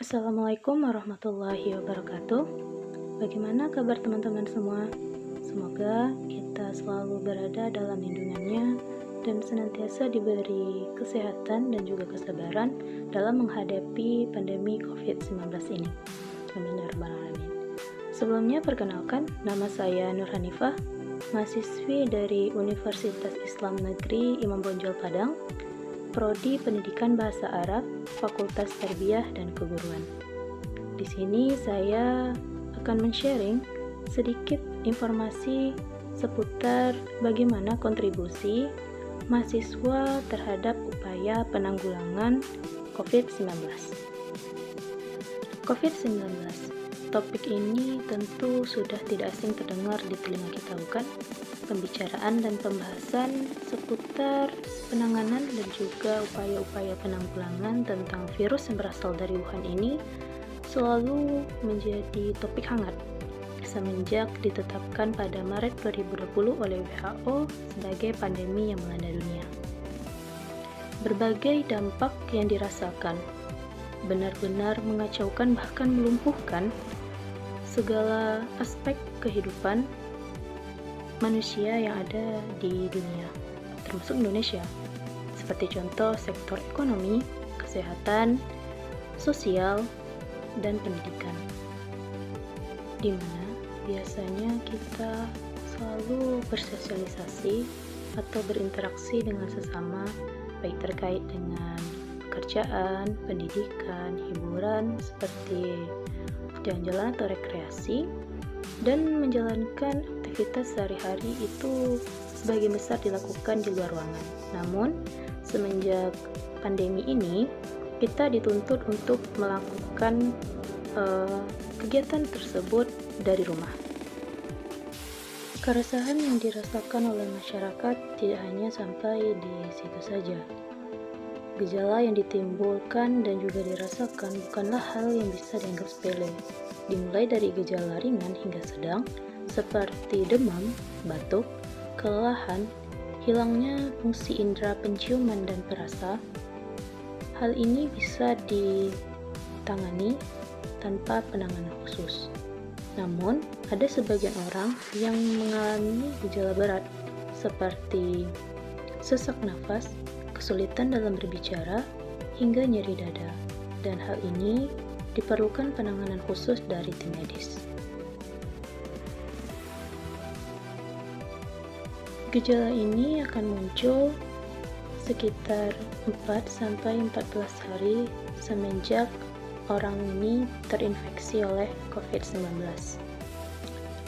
Assalamualaikum warahmatullahi wabarakatuh. Bagaimana kabar teman-teman semua? Semoga kita selalu berada dalam lindungannya dan senantiasa diberi kesehatan dan juga kesabaran dalam menghadapi pandemi COVID-19 ini. Amin ya rabbal alamin. Sebelumnya perkenalkan, nama saya Nur Hanifah, mahasiswi dari Universitas Islam Negeri Imam Bonjol Padang, Prodi Pendidikan Bahasa Arab, Fakultas Tarbiyah dan Keguruan. Di sini saya akan men-sharing sedikit informasi seputar bagaimana kontribusi mahasiswa terhadap upaya penanggulangan COVID-19. COVID-19, topik ini tentu sudah tidak asing terdengar di telinga kita, bukan? Pembicaraan dan pembahasan seputar penanganan dan juga upaya-upaya penanggulangan tentang virus yang berasal dari Wuhan ini selalu menjadi topik hangat semenjak ditetapkan pada Maret 2020 oleh WHO sebagai pandemi yang melanda dunia. Berbagai dampak yang dirasakan benar-benar mengacaukan bahkan melumpuhkan segala aspek kehidupan manusia yang ada di dunia, termasuk Indonesia, seperti contoh sektor ekonomi, kesehatan, sosial, dan pendidikan, di mana biasanya kita selalu bersosialisasi atau berinteraksi dengan sesama, baik terkait dengan pekerjaan, pendidikan, hiburan, seperti jalan-jalan atau rekreasi, dan menjalankan aktivitas sehari-hari itu sebagian besar dilakukan di luar ruangan. Namun, semenjak pandemi ini, kita dituntut untuk melakukan kegiatan tersebut dari rumah. Keresahan yang dirasakan oleh masyarakat tidak hanya sampai di situ saja. Gejala yang ditimbulkan dan juga dirasakan bukanlah hal yang bisa dianggap sepele, dimulai dari gejala ringan hingga sedang, seperti demam, batuk, kelelahan, hilangnya fungsi indera penciuman dan perasa. Hal ini bisa ditangani tanpa penanganan khusus. Namun, ada sebagian orang yang mengalami gejala berat, seperti sesak nafas, kesulitan dalam berbicara, hingga nyeri dada, dan hal ini diperlukan penanganan khusus dari tim medis. Gejala ini akan muncul sekitar 4-14 hari semenjak orang ini terinfeksi oleh COVID-19.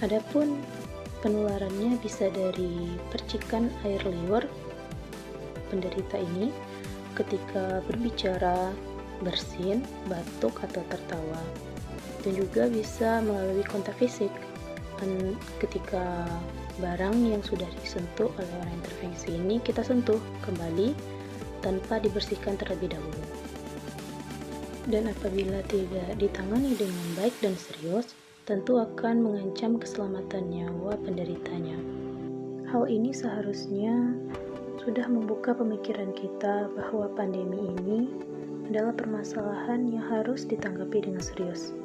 Adapun penularannya bisa dari percikan air liur penderita ini ketika berbicara, bersin, batuk, atau tertawa, dan juga bisa melalui kontak fisik ketika barang yang sudah disentuh oleh orang yang terinfeksi ini kita sentuh kembali tanpa dibersihkan terlebih dahulu. Dan apabila tidak ditangani dengan baik dan serius, tentu akan mengancam keselamatan nyawa penderitanya. Hal ini seharusnya sudah membuka pemikiran kita bahwa pandemi ini adalah permasalahan yang harus ditanggapi dengan serius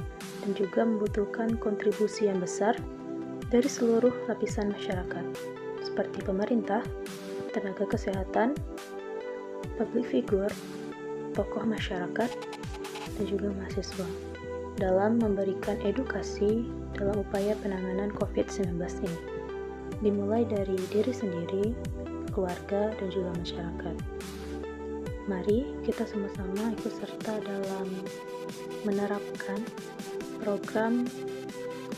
dan juga membutuhkan kontribusi yang besar dari seluruh lapisan masyarakat, seperti pemerintah, tenaga kesehatan, public figure, tokoh masyarakat, dan juga mahasiswa, dalam memberikan edukasi dalam upaya penanganan COVID-19 ini, dimulai dari diri sendiri, keluarga, dan juga masyarakat. Mari kita sama-sama ikut serta dalam menerapkan program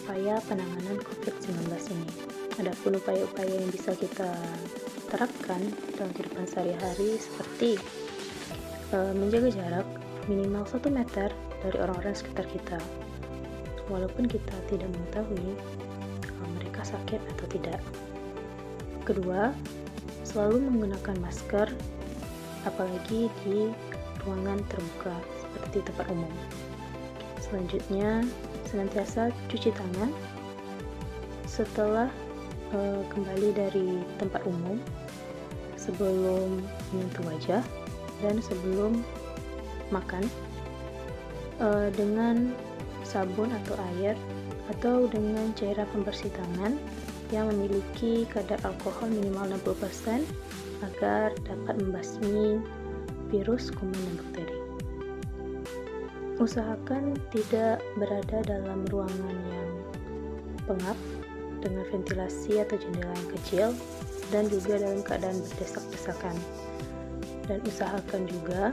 upaya penanganan COVID-19 ini. Adapun upaya-upaya yang bisa kita terapkan dalam kehidupan sehari-hari seperti menjaga jarak minimal 1 meter dari orang-orang sekitar kita, walaupun kita tidak mengetahui mereka sakit atau tidak. Kedua, selalu menggunakan masker, apalagi di ruangan terbuka seperti tempat umum. Selanjutnya, senantiasa cuci tangan setelah kembali dari tempat umum, sebelum menyentuh wajah, dan sebelum makan. dengan sabun atau air atau dengan cairan pembersih tangan yang memiliki kadar alkohol minimal 60% agar dapat membasmi virus, kuman, dan bakteri. Usahakan tidak berada dalam ruangan yang pengap dengan ventilasi atau jendela yang kecil dan juga dalam keadaan berdesak-desakan. Dan usahakan juga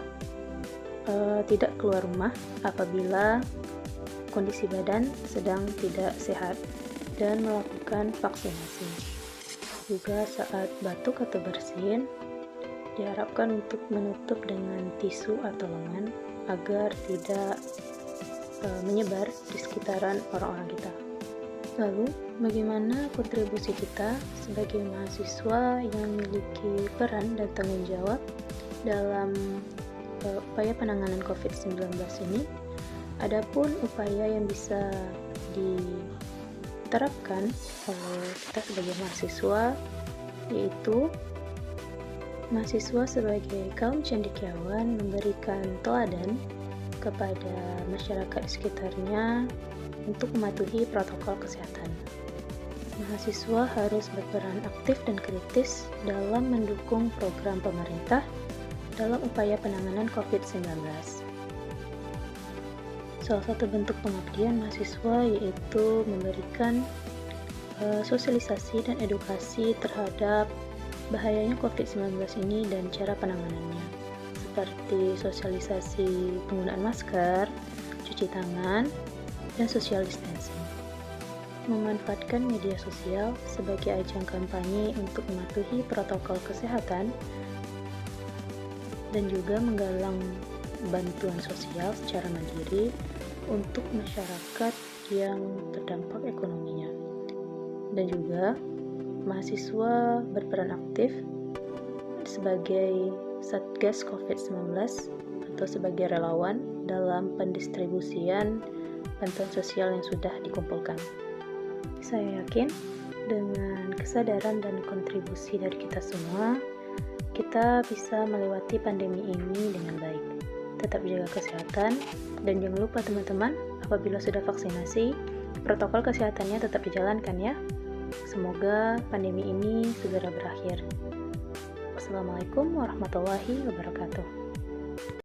tidak keluar rumah apabila kondisi badan sedang tidak sehat dan melakukan vaksinasi. Juga saat batuk atau bersin, diharapkan untuk menutup dengan tisu atau lengan agar tidak menyebar di sekitaran orang-orang kita. Lalu, bagaimana kontribusi kita sebagai mahasiswa yang memiliki peran dan tanggung jawab dalam upaya penanganan COVID-19 ini? Adapun upaya yang bisa diterapkan oleh kita sebagai mahasiswa, yaitu mahasiswa sebagai kaum cendekiawan memberikan teladan kepada masyarakat di sekitarnya untuk mematuhi protokol kesehatan. Mahasiswa harus berperan aktif dan kritis dalam mendukung program pemerintah dalam upaya penanganan COVID-19. Salah satu bentuk pengabdian mahasiswa yaitu memberikan sosialisasi dan edukasi terhadap bahayanya COVID-19 ini dan cara penanganannya, seperti sosialisasi penggunaan masker, cuci tangan, dan social distancing. Memanfaatkan media sosial sebagai ajang kampanye untuk mematuhi protokol kesehatan dan juga menggalang bantuan sosial secara mandiri untuk masyarakat yang terdampak ekonominya. Dan juga mahasiswa berperan aktif sebagai Satgas COVID-19 atau sebagai relawan dalam pendistribusian bantuan sosial yang sudah dikumpulkan. Saya yakin dengan kesadaran dan kontribusi dari kita semua, kita bisa melewati pandemi ini dengan baik. Tetap jaga kesehatan, dan jangan lupa teman-teman, apabila sudah vaksinasi, protokol kesehatannya tetap dijalankan ya. Semoga pandemi ini segera berakhir. Wassalamualaikum warahmatullahi wabarakatuh.